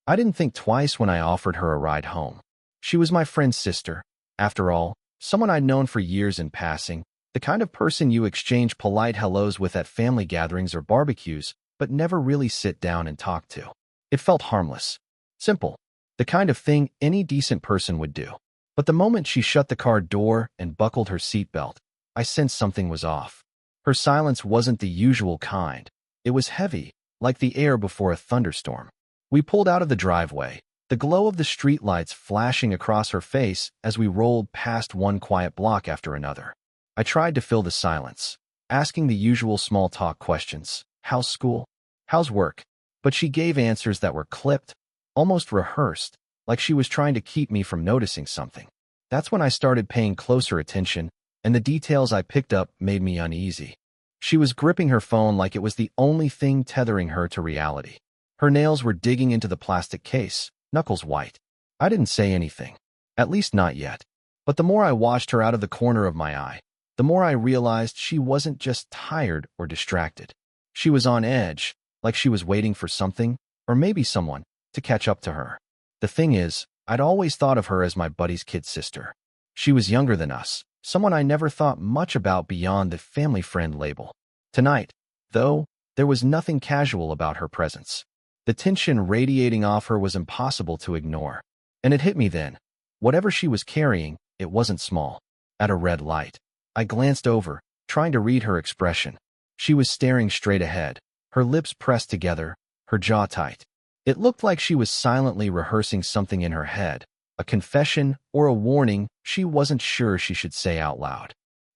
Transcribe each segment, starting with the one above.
I didn't think twice when I offered her a ride home. She was my friend's sister. After all, someone I'd known for years in passing, the kind of person you exchange polite hellos with at family gatherings or barbecues, but never really sit down and talk to. It felt harmless. Simple. The kind of thing any decent person would do. But the moment she shut the car door and buckled her seatbelt, I sensed something was off. Her silence wasn't the usual kind. It was heavy, like the air before a thunderstorm. We pulled out of the driveway, the glow of the streetlights flashing across her face as we rolled past one quiet block after another. I tried to fill the silence, asking the usual small talk questions. How's school? How's work? But she gave answers that were clipped, almost rehearsed, like she was trying to keep me from noticing something. That's when I started paying closer attention, and the details I picked up made me uneasy. She was gripping her phone like it was the only thing tethering her to reality. Her nails were digging into the plastic case, knuckles white. I didn't say anything, at least not yet. But the more I watched her out of the corner of my eye, the more I realized she wasn't just tired or distracted. She was on edge, like she was waiting for something, or maybe someone, to catch up to her. The thing is, I'd always thought of her as my buddy's kid sister. She was younger than us, someone I never thought much about beyond the family friend label. Tonight, though, there was nothing casual about her presence. The tension radiating off her was impossible to ignore. And it hit me then. Whatever she was carrying, it wasn't small. At a red light, I glanced over, trying to read her expression. She was staring straight ahead, her lips pressed together, her jaw tight. It looked like she was silently rehearsing something in her head, a confession or a warning she wasn't sure she should say out loud.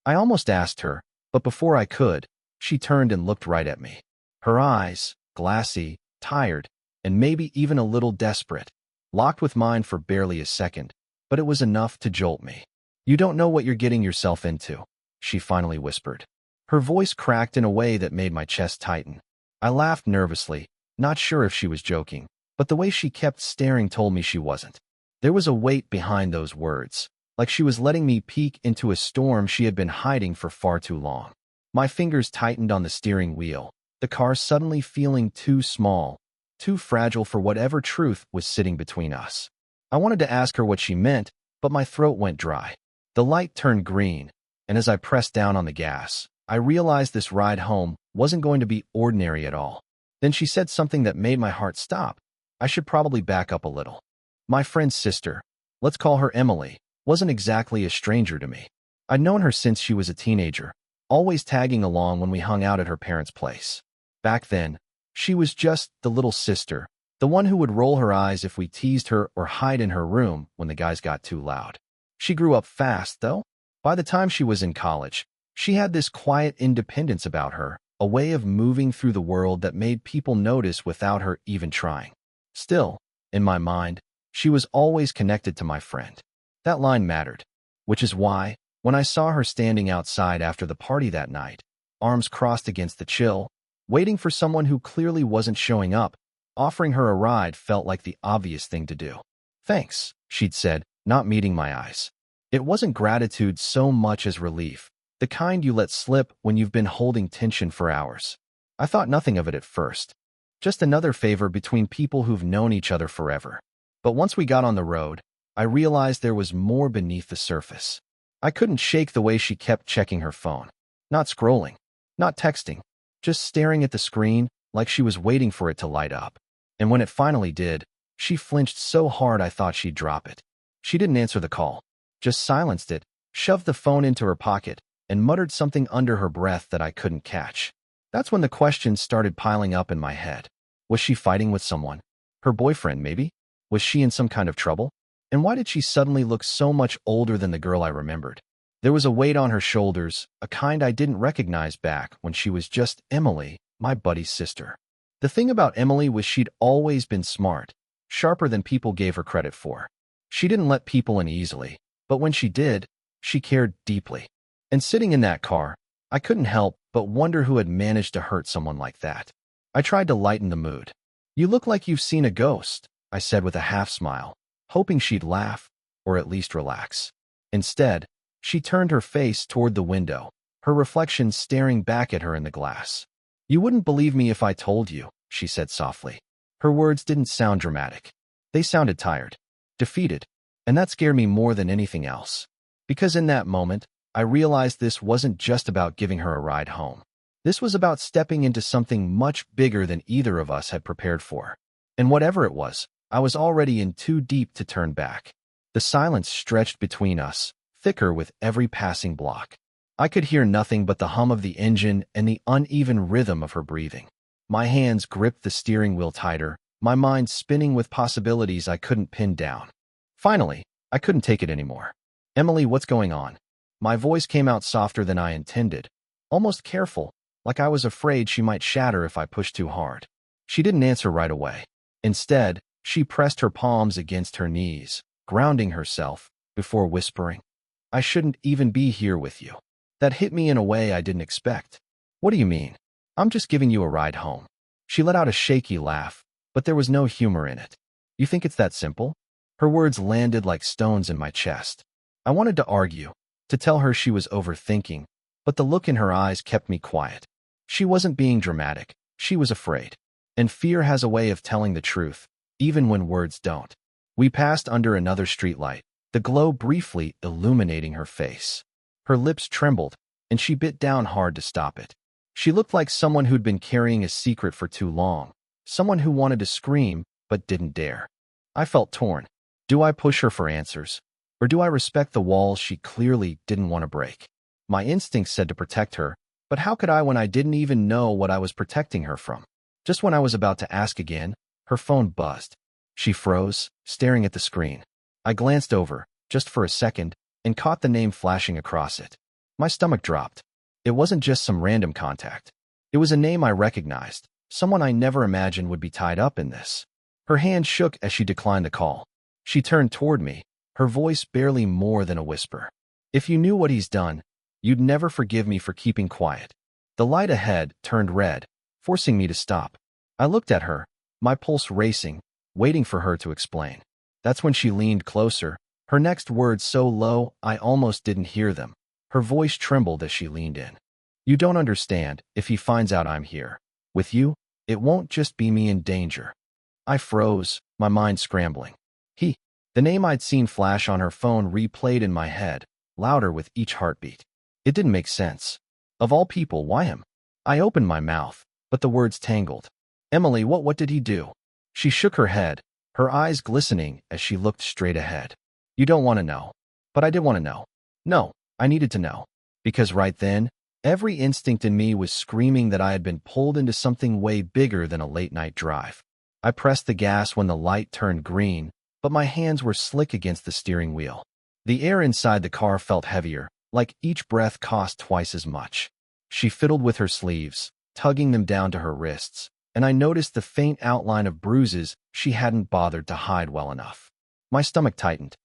I almost asked her, but before I could, she turned and looked right at me. Her eyes, glassy, tired, and maybe even a little desperate, locked with mine for barely a second, but it was enough to jolt me. "You don't know what you're getting yourself into," she finally whispered. Her voice cracked in a way that made my chest tighten. I laughed nervously, not sure if she was joking, but the way she kept staring told me she wasn't. There was a weight behind those words, like she was letting me peek into a storm she had been hiding for far too long. My fingers tightened on the steering wheel, the car suddenly feeling too small, too fragile for whatever truth was sitting between us. I wanted to ask her what she meant, but my throat went dry. The light turned green, and as I pressed down on the gas, I realized this ride home wasn't going to be ordinary at all. Then she said something that made my heart stop. I should probably back up a little. My friend's sister, let's call her Emily, wasn't exactly a stranger to me. I'd known her since she was a teenager, always tagging along when we hung out at her parents' place. Back then, she was just the little sister, the one who would roll her eyes if we teased her or hide in her room when the guys got too loud. She grew up fast, though. By the time she was in college, she had this quiet independence about her, a way of moving through the world that made people notice without her even trying. Still, in my mind, she was always connected to my friend. That line mattered, which is why, when I saw her standing outside after the party that night, arms crossed against the chill, waiting for someone who clearly wasn't showing up, offering her a ride felt like the obvious thing to do. "Thanks," she'd said, not meeting my eyes. It wasn't gratitude so much as relief, the kind you let slip when you've been holding tension for hours. I thought nothing of it at first. Just another favor between people who've known each other forever. But once we got on the road, I realized there was more beneath the surface. I couldn't shake the way she kept checking her phone. Not scrolling, not texting, just staring at the screen like she was waiting for it to light up. And when it finally did, she flinched so hard I thought she'd drop it. She didn't answer the call, just silenced it, shoved the phone into her pocket, and muttered something under her breath that I couldn't catch. That's when the questions started piling up in my head. Was she fighting with someone? Her boyfriend, maybe? Was she in some kind of trouble? And why did she suddenly look so much older than the girl I remembered? There was a weight on her shoulders, a kind I didn't recognize back when she was just Emily, my buddy's sister. The thing about Emily was she'd always been smart, sharper than people gave her credit for. She didn't let people in easily, but when she did, she cared deeply. And sitting in that car, I couldn't help but wonder who had managed to hurt someone like that. I tried to lighten the mood. "You look like you've seen a ghost," I said with a half smile, hoping she'd laugh, or at least relax. Instead, she turned her face toward the window, her reflection staring back at her in the glass. "You wouldn't believe me if I told you," she said softly. Her words didn't sound dramatic. They sounded tired, defeated, and that scared me more than anything else. Because in that moment, I realized this wasn't just about giving her a ride home. This was about stepping into something much bigger than either of us had prepared for. And whatever it was, I was already in too deep to turn back. The silence stretched between us, thicker with every passing block. I could hear nothing but the hum of the engine and the uneven rhythm of her breathing. My hands gripped the steering wheel tighter, my mind spinning with possibilities I couldn't pin down. Finally, I couldn't take it anymore. "Emily, what's going on?" My voice came out softer than I intended, almost careful, like I was afraid she might shatter if I pushed too hard. She didn't answer right away. Instead, she pressed her palms against her knees, grounding herself, before whispering, "I shouldn't even be here with you." That hit me in a way I didn't expect. "What do you mean? I'm just giving you a ride home." She let out a shaky laugh, but there was no humor in it. "You think it's that simple?" Her words landed like stones in my chest. I wanted to argue, to tell her she was overthinking, but the look in her eyes kept me quiet. She wasn't being dramatic, she was afraid. And fear has a way of telling the truth, even when words don't. We passed under another streetlight, the glow briefly illuminating her face. Her lips trembled, and she bit down hard to stop it. She looked like someone who'd been carrying a secret for too long, someone who wanted to scream but didn't dare. I felt torn. Do I push her for answers? Or do I respect the walls she clearly didn't want to break? My instincts said to protect her, but how could I when I didn't even know what I was protecting her from? Just when I was about to ask again, her phone buzzed. She froze, staring at the screen. I glanced over, just for a second, and caught the name flashing across it. My stomach dropped. It wasn't just some random contact. It was a name I recognized, someone I never imagined would be tied up in this. Her hand shook as she declined the call. She turned toward me, her voice barely more than a whisper. "If you knew what he's done, you'd never forgive me for keeping quiet." The light ahead turned red, forcing me to stop. I looked at her, my pulse racing, waiting for her to explain. That's when she leaned closer, her next words so low I almost didn't hear them. Her voice trembled as she leaned in. "You don't understand. If he finds out I'm here with you, it won't just be me in danger." I froze, my mind scrambling. He. The name I'd seen flash on her phone replayed in my head, louder with each heartbeat. It didn't make sense. Of all people, why him? I opened my mouth, but the words tangled. "Emily, what did he do?" She shook her head, her eyes glistening as she looked straight ahead. "You don't want to know." But I did want to know. No, I needed to know. Because right then, every instinct in me was screaming that I had been pulled into something way bigger than a late-night drive. I pressed the gas when the light turned green, but my hands were slick against the steering wheel. The air inside the car felt heavier, like each breath cost twice as much. She fiddled with her sleeves, tugging them down to her wrists, and I noticed the faint outline of bruises she hadn't bothered to hide well enough. My stomach tightened.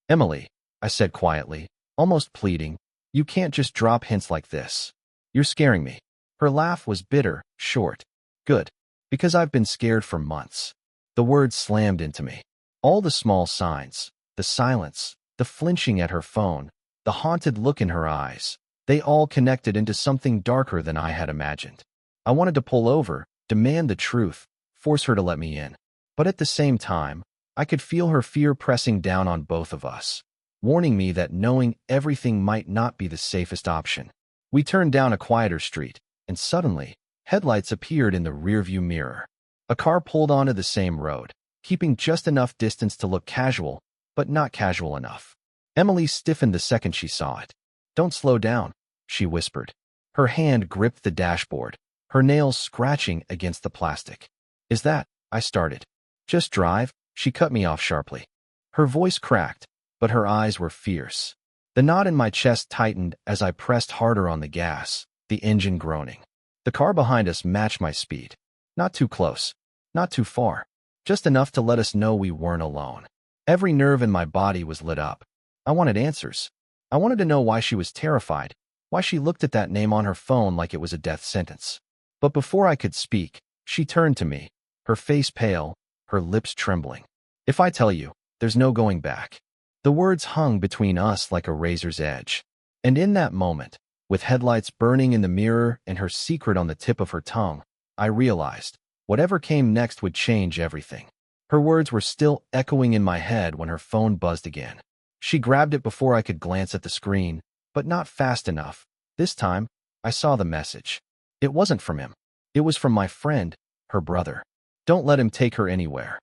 "Emily," I said quietly, almost pleading, "you can't just drop hints like this. You're scaring me." Her laugh was bitter, short. "Good. Because I've been scared for months." The words slammed into me. All the small signs, the silence, the flinching at her phone, the haunted look in her eyes, they all connected into something darker than I had imagined. I wanted to pull over, demand the truth, force her to let me in. But at the same time, I could feel her fear pressing down on both of us, warning me that knowing everything might not be the safest option. We turned down a quieter street, and suddenly, headlights appeared in the rearview mirror. A car pulled onto the same road, keeping just enough distance to look casual, but not casual enough. Emily stiffened the second she saw it. "Don't slow down," she whispered. Her hand gripped the dashboard, her nails scratching against the plastic. "Is that?" I started. "Just drive," she cut me off sharply. Her voice cracked, but her eyes were fierce. The knot in my chest tightened as I pressed harder on the gas, the engine groaning. The car behind us matched my speed. Not too close, not too far, just enough to let us know we weren't alone. Every nerve in my body was lit up. I wanted answers. I wanted to know why she was terrified, why she looked at that name on her phone like it was a death sentence. But before I could speak, she turned to me, her face pale, her lips trembling. "If I tell you, there's no going back." The words hung between us like a razor's edge. And in that moment, with headlights burning in the mirror and her secret on the tip of her tongue, I realized whatever came next would change everything. Her words were still echoing in my head when her phone buzzed again. She grabbed it before I could glance at the screen, but not fast enough. This time, I saw the message. It wasn't from him. It was from my friend, her brother. Don't let him take her anywhere.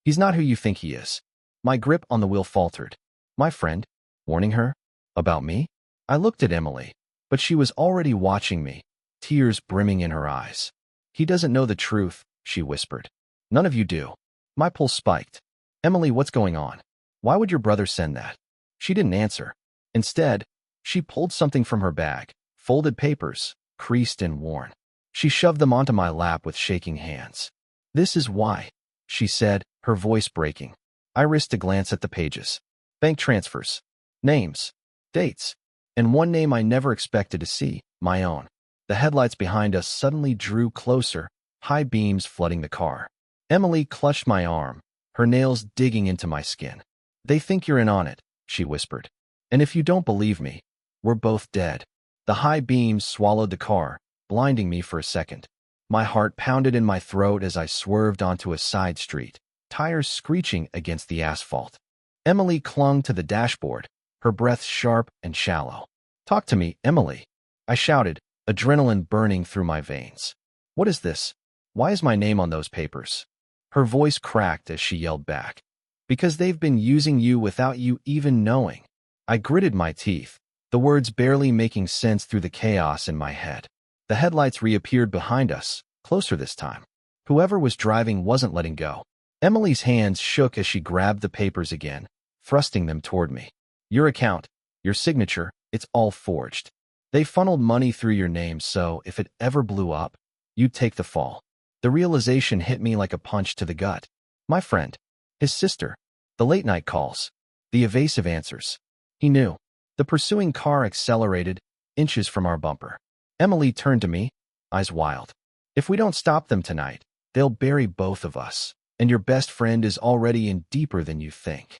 He's not who you think he is. My grip on the wheel faltered. My friend? Warning her? About me? I looked at Emily, but she was already watching me, tears brimming in her eyes. He doesn't know the truth, she whispered. None of you do. My pulse spiked. Emily, what's going on? Why would your brother send that? She didn't answer. Instead, she pulled something from her bag, folded papers, creased and worn. She shoved them onto my lap with shaking hands. This is why, she said, her voice breaking. I risked a glance at the pages. Bank transfers, names, dates, and one name I never expected to see, my own. The headlights behind us suddenly drew closer, high beams flooding the car. Emily clutched my arm, her nails digging into my skin. They think you're in on it, she whispered. And if you don't believe me, we're both dead. The high beams swallowed the car, blinding me for a second. My heart pounded in my throat as I swerved onto a side street, tires screeching against the asphalt. Emily clung to the dashboard, her breath sharp and shallow. Talk to me, Emily, I shouted, adrenaline burning through my veins. What is this? Why is my name on those papers? Her voice cracked as she yelled back. Because they've been using you without you even knowing. I gritted my teeth, the words barely making sense through the chaos in my head. The headlights reappeared behind us, closer this time. Whoever was driving wasn't letting go. Emily's hands shook as she grabbed the papers again, thrusting them toward me. Your account, your signature, it's all forged. They funneled money through your name so, if it ever blew up, you'd take the fall. The realization hit me like a punch to the gut. My friend, his sister, the late-night calls, the evasive answers. He knew. The pursuing car accelerated, inches from our bumper. Emily turned to me, eyes wild. If we don't stop them tonight, they'll bury both of us, and your best friend is already in deeper than you think.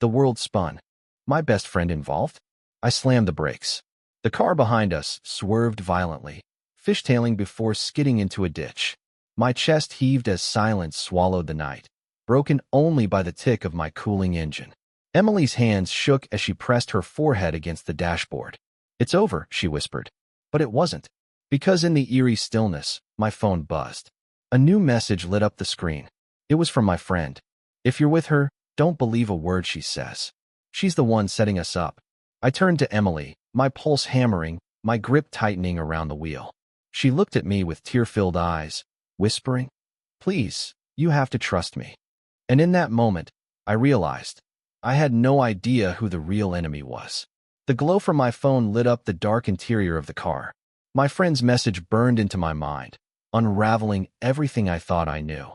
The world spun. My best friend involved? I slammed the brakes. The car behind us swerved violently, fishtailing before skidding into a ditch. My chest heaved as silence swallowed the night, broken only by the tick of my cooling engine. Emily's hands shook as she pressed her forehead against the dashboard. It's over, she whispered. But it wasn't. Because in the eerie stillness, my phone buzzed. A new message lit up the screen. It was from my friend. If you're with her, don't believe a word she says. She's the one setting us up. I turned to Emily, my pulse hammering, my grip tightening around the wheel. She looked at me with tear-filled eyes, whispering, Please, you have to trust me. And in that moment, I realized I had no idea who the real enemy was. The glow from my phone lit up the dark interior of the car. My friend's message burned into my mind, unraveling everything I thought I knew.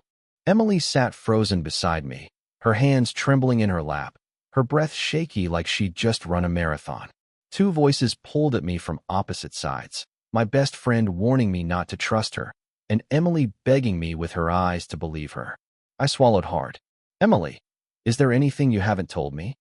Emily sat frozen beside me, her hands trembling in her lap, her breath shaky like she'd just run a marathon. Two voices pulled at me from opposite sides, my best friend warning me not to trust her, and Emily begging me with her eyes to believe her. I swallowed hard. Emily, is there anything you haven't told me?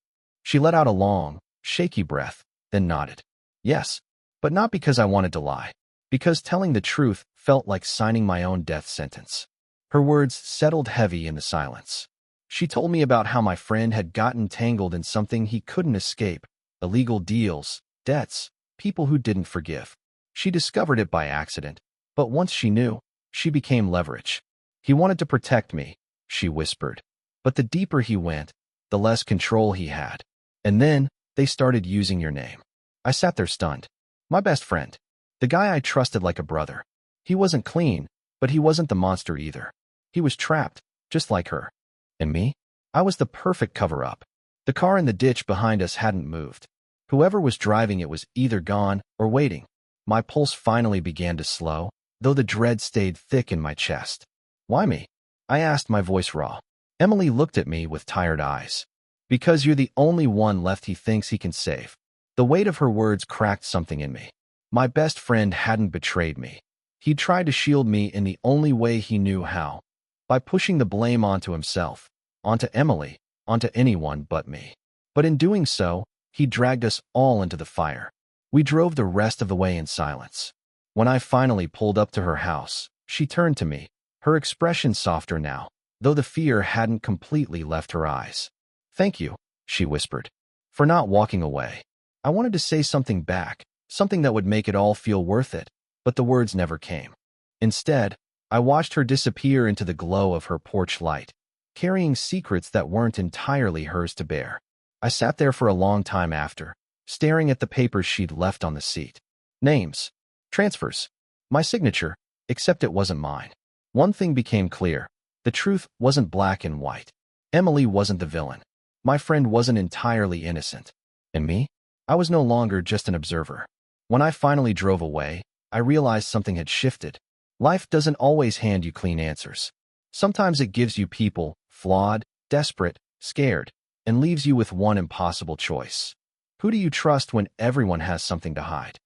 She let out a long, shaky breath, then nodded. Yes, but not because I wanted to lie. Because telling the truth felt like signing my own death sentence. Her words settled heavy in the silence. She told me about how my friend had gotten tangled in something he couldn't escape, illegal deals, debts, people who didn't forgive. She discovered it by accident, but once she knew, she became leverage. He wanted to protect me, she whispered. But the deeper he went, the less control he had. And then, they started using your name. I sat there stunned. My best friend. The guy I trusted like a brother. He wasn't clean, but he wasn't the monster either. He was trapped, just like her. And me? I was the perfect cover-up. The car in the ditch behind us hadn't moved. Whoever was driving it was either gone or waiting. My pulse finally began to slow, though the dread stayed thick in my chest. Why me? I asked, my voice raw. Emily looked at me with tired eyes. Because you're the only one left he thinks he can save. The weight of her words cracked something in me. My best friend hadn't betrayed me. He tried to shield me in the only way he knew how, by pushing the blame onto himself, onto Emily, onto anyone but me. But in doing so, he dragged us all into the fire. We drove the rest of the way in silence. When I finally pulled up to her house, she turned to me, her expression softer now, though the fear hadn't completely left her eyes. "Thank you," she whispered, "for not walking away." I wanted to say something back, something that would make it all feel worth it, but the words never came. Instead, I watched her disappear into the glow of her porch light, carrying secrets that weren't entirely hers to bear. I sat there for a long time after, staring at the papers she'd left on the seat. Names, transfers, my signature, except it wasn't mine. One thing became clear. The truth wasn't black and white. Emily wasn't the villain. My friend wasn't entirely innocent. And me? I was no longer just an observer. When I finally drove away, I realized something had shifted. Life doesn't always hand you clean answers. Sometimes it gives you people, flawed, desperate, scared, and leaves you with one impossible choice. Who do you trust when everyone has something to hide?